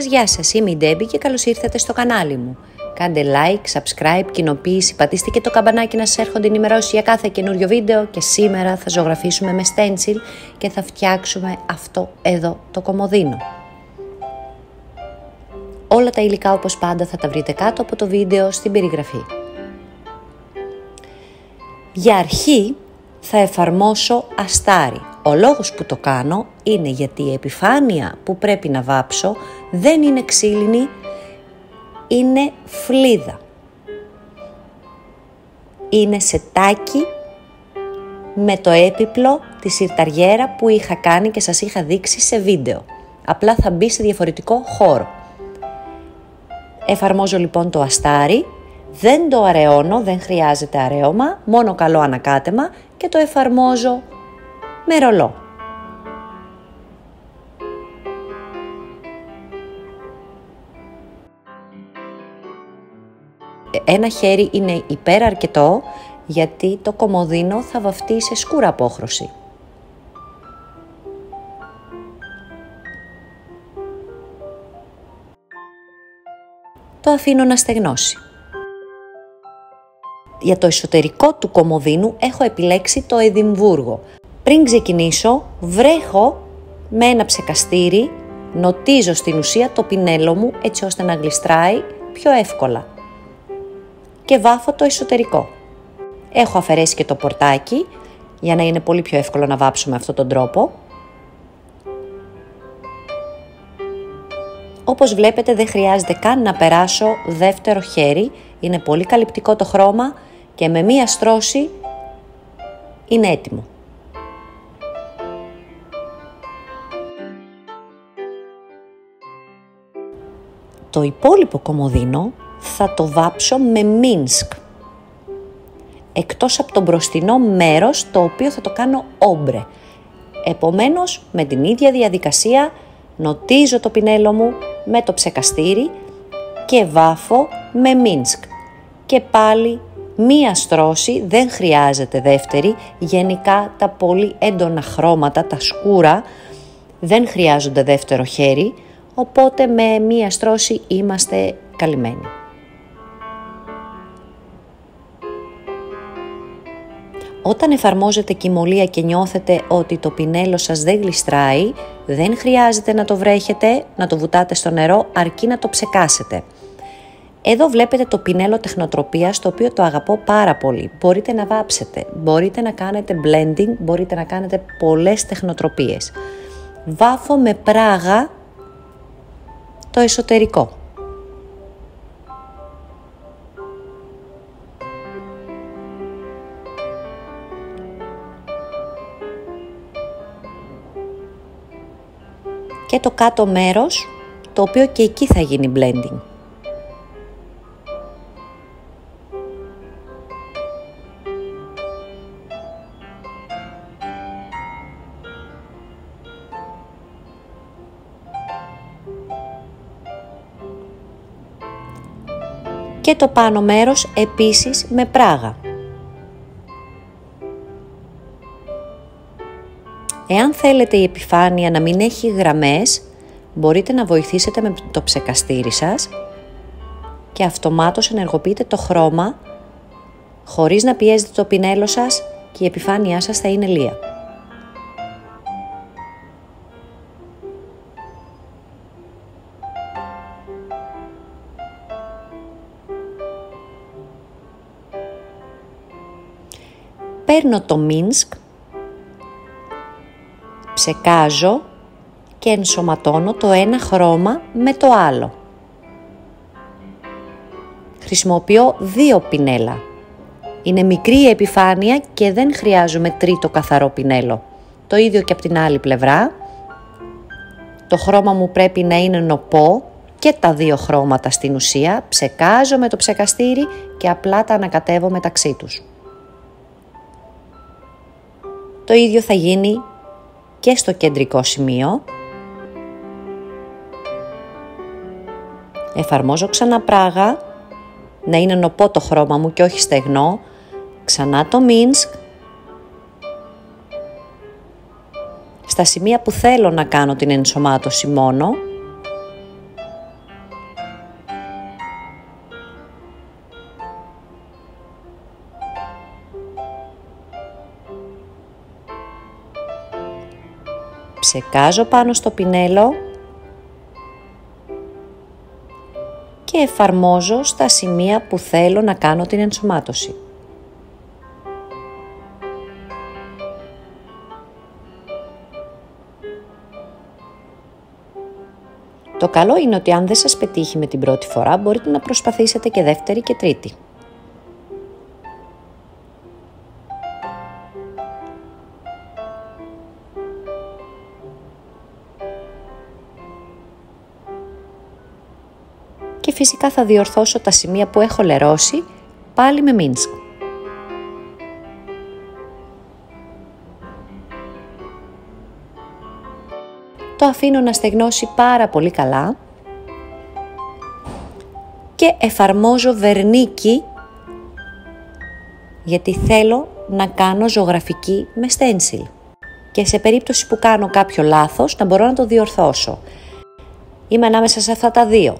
Γεια σας, είμαι η Ντέμπι και καλώς ήρθατε στο κανάλι μου. Κάντε like, subscribe, κοινοποίηση, πατήστε και το καμπανάκι να σας έρχονται ενημερώσεις για κάθε καινούριο βίντεο και σήμερα θα ζωγραφίσουμε με stencil και θα φτιάξουμε αυτό εδώ το κομοδίνο. Όλα τα υλικά όπως πάντα θα τα βρείτε κάτω από το βίντεο στην περιγραφή. Για αρχή θα εφαρμόσω αστάρι. Ο λόγος που το κάνω είναι γιατί η επιφάνεια που πρέπει να βάψω δεν είναι ξύλινη, είναι φλίδα. Είναι σετάκι με το έπιπλο τη συρταριέρα που είχα κάνει και σας είχα δείξει σε βίντεο. Απλά θα μπει σε διαφορετικό χώρο. Εφαρμόζω λοιπόν το αστάρι, δεν το αραιώνω, δεν χρειάζεται αραίωμα, μόνο καλό ανακάτεμα και το εφαρμόζω με ρολό. Ένα χέρι είναι υπεραρκετό γιατί το κομοδίνο θα βαφτεί σε σκούρα απόχρωση. Το αφήνω να στεγνώσει. Για το εσωτερικό του κομοδίνου έχω επιλέξει το Εδιμβούργο. Πριν ξεκινήσω, βρέχω με ένα ψεκαστήρι, νοτίζω στην ουσία το πινέλο μου έτσι ώστε να γλιστράει πιο εύκολα. Και βάφω το εσωτερικό. Έχω αφαιρέσει και το πορτάκι για να είναι πολύ πιο εύκολο να βάψω με αυτόν τον τρόπο. Όπως βλέπετε δεν χρειάζεται καν να περάσω δεύτερο χέρι, είναι πολύ καλυπτικό το χρώμα και με μία στρώση είναι έτοιμο. Το υπόλοιπο κομοδίνο θα το βάψω με Minsk, εκτός από το μπροστινό μέρος το οποίο θα το κάνω όμπρε. Επομένως με την ίδια διαδικασία νοτίζω το πινέλο μου με το ψεκαστήρι και βάφω με Minsk. Και πάλι μία στρώση, δεν χρειάζεται δεύτερη, γενικά τα πολύ έντονα χρώματα, τα σκούρα, δεν χρειάζονται δεύτερο χέρι, οπότε με μία στρώση είμαστε καλυμμένοι. Όταν εφαρμόζετε κυμολία και νιώθετε ότι το πινέλο σας δεν γλιστράει, δεν χρειάζεται να το βρέχετε, να το βουτάτε στο νερό, αρκεί να το ψεκάσετε. Εδώ βλέπετε το πινέλο τεχνοτροπίας, το οποίο το αγαπώ πάρα πολύ. Μπορείτε να βάψετε, μπορείτε να κάνετε blending, μπορείτε να κάνετε πολλές τεχνοτροπίες. Βάφω με πράγα το εσωτερικό. Και το κάτω μέρος, το οποίο και εκεί θα γίνει blending. Και το πάνω μέρος επίσης με πράγα. Εάν θέλετε η επιφάνεια να μην έχει γραμμές, μπορείτε να βοηθήσετε με το ψεκαστήρι σας και αυτομάτως ενεργοποιείτε το χρώμα χωρίς να πιέζετε το πινέλο σας και η επιφάνειά σας θα είναι λία. Παίρνω το Minsk, ψεκάζω και ενσωματώνω το ένα χρώμα με το άλλο. Χρησιμοποιώ δύο πινέλα. Είναι μικρή η επιφάνεια και δεν χρειάζομαι τρίτο καθαρό πινέλο. Το ίδιο και από την άλλη πλευρά. Το χρώμα μου πρέπει να είναι νοπό και τα δύο χρώματα στην ουσία. Ψεκάζω με το ψεκαστήρι και απλά τα ανακατεύω μεταξύ τους. Το ίδιο θα γίνει και στο κεντρικό σημείο. Εφαρμόζω ξανά πράγα, να είναι νοπό το χρώμα μου και όχι στεγνό. Ξανά το Minsk. Στα σημεία που θέλω να κάνω την ενσωμάτωση μόνο. Ψεκάζω πάνω στο πινέλο και εφαρμόζω στα σημεία που θέλω να κάνω την ενσωμάτωση. Το καλό είναι ότι αν δεν σας πετύχει με την πρώτη φορά, μπορείτε να προσπαθήσετε και δεύτερη και τρίτη. Και φυσικά θα διορθώσω τα σημεία που έχω λερώσει, πάλι με Minsk. Το αφήνω να στεγνώσει πάρα πολύ καλά και εφαρμόζω βερνίκι, γιατί θέλω να κάνω ζωγραφική με στένσιλ. Και σε περίπτωση που κάνω κάποιο λάθος, να μπορώ να το διορθώσω. Είμαι ανάμεσα σε αυτά τα δύο.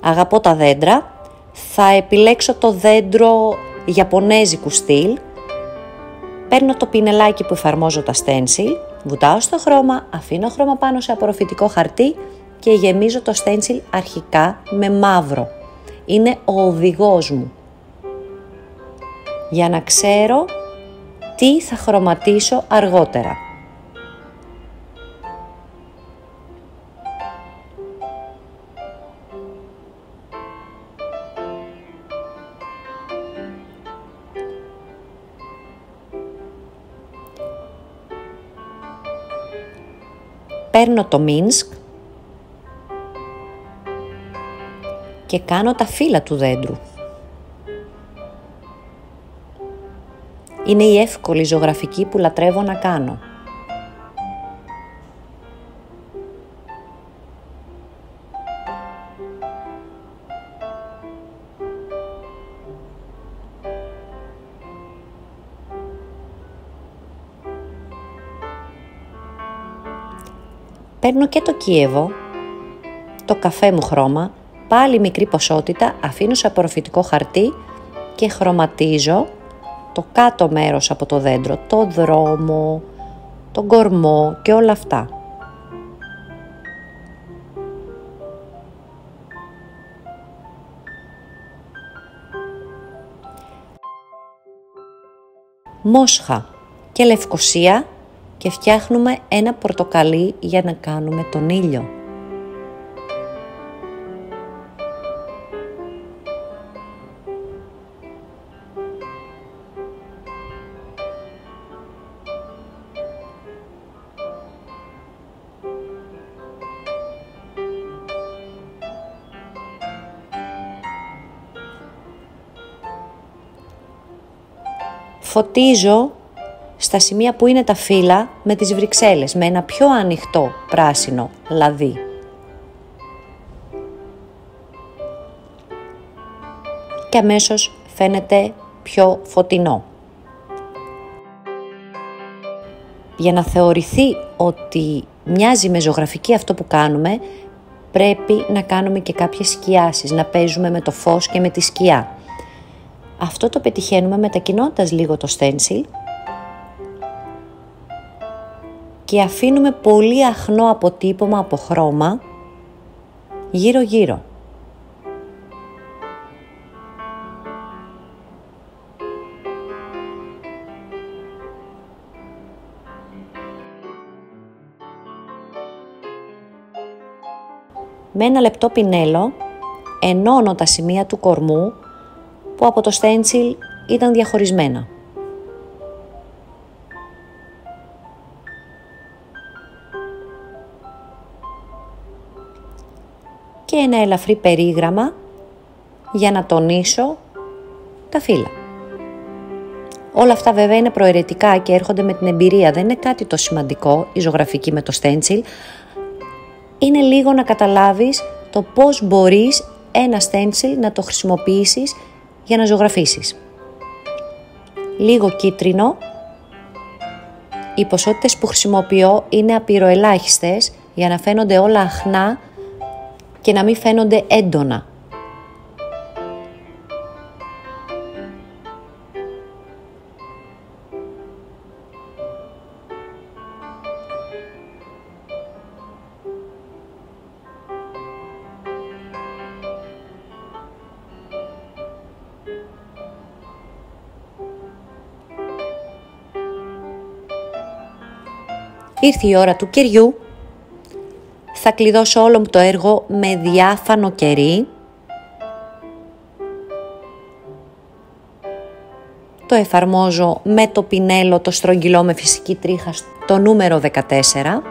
Αγαπώ τα δέντρα, θα επιλέξω το δέντρο ιαπωνέζικου στυλ. Παίρνω το πινελάκι που εφαρμόζω τα στένσιλ, βουτάω στο χρώμα, αφήνω χρώμα πάνω σε απορροφητικό χαρτί και γεμίζω το στένσιλ αρχικά με μαύρο. Είναι ο οδηγός μου, για να ξέρω τι θα χρωματίσω αργότερα. Παίρνω το Minsk και κάνω τα φύλλα του δέντρου. Είναι η εύκολη ζωγραφική που λατρεύω να κάνω. Παίρνω και το Κίεβο, το καφέ μου χρώμα, πάλι μικρή ποσότητα, αφήνω σε απορροφητικό χαρτί και χρωματίζω το κάτω μέρος από το δέντρο, το δρόμο, τον κορμό και όλα αυτά. Μόσχα και λευκοσία και φτιάχνουμε ένα πορτοκαλί για να κάνουμε τον ήλιο. Φωτίζω στα σημεία που είναι τα φύλλα με τις βρυξέλλες, με ένα πιο ανοιχτό πράσινο λαδί. Και αμέσως φαίνεται πιο φωτεινό. Για να θεωρηθεί ότι μοιάζει με ζωγραφική αυτό που κάνουμε, πρέπει να κάνουμε και κάποιες σκιάσεις, να παίζουμε με το φως και με τη σκιά. Αυτό το πετυχαίνουμε μετακινώντας λίγο το στένσιλ και αφήνουμε πολύ αχνό αποτύπωμα από χρώμα γύρω-γύρω. Με ένα λεπτό πινέλο ενώνω τα σημεία του κορμού που από το στένσιλ ήταν διαχωρισμένα. Και ένα ελαφρύ περίγραμμα για να τονίσω τα φύλλα. Όλα αυτά βέβαια είναι προαιρετικά και έρχονται με την εμπειρία. Δεν είναι κάτι το σημαντικό η ζωγραφική με το στένσιλ. Είναι λίγο να καταλάβεις το πώς μπορείς ένα στένσιλ να το χρησιμοποιήσεις για να ζωγραφίσεις. Λίγο κίτρινο. Οι ποσότητες που χρησιμοποιώ είναι απειροελάχιστες για να φαίνονται όλα αχνά και να μην φαίνονται έντονα. Ήρθε η ώρα του κεριού. Θα κλειδώσω όλο μου το έργο με διάφανο κερί. Το εφαρμόζω με το πινέλο το στρογγυλό με φυσική τρίχα το νούμερο 14.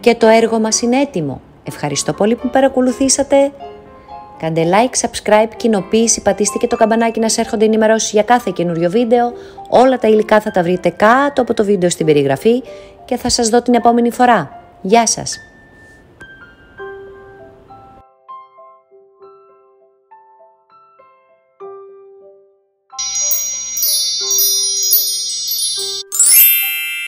Και το έργο μας είναι έτοιμο. Ευχαριστώ πολύ που παρακολουθήσατε. Κάντε like, subscribe, κοινοποίηση, πατήστε και το καμπανάκι να σε έρχονται ενημερώσεις για κάθε καινούριο βίντεο. Όλα τα υλικά θα τα βρείτε κάτω από το βίντεο στην περιγραφή και θα σας δω την επόμενη φορά. Γεια σας!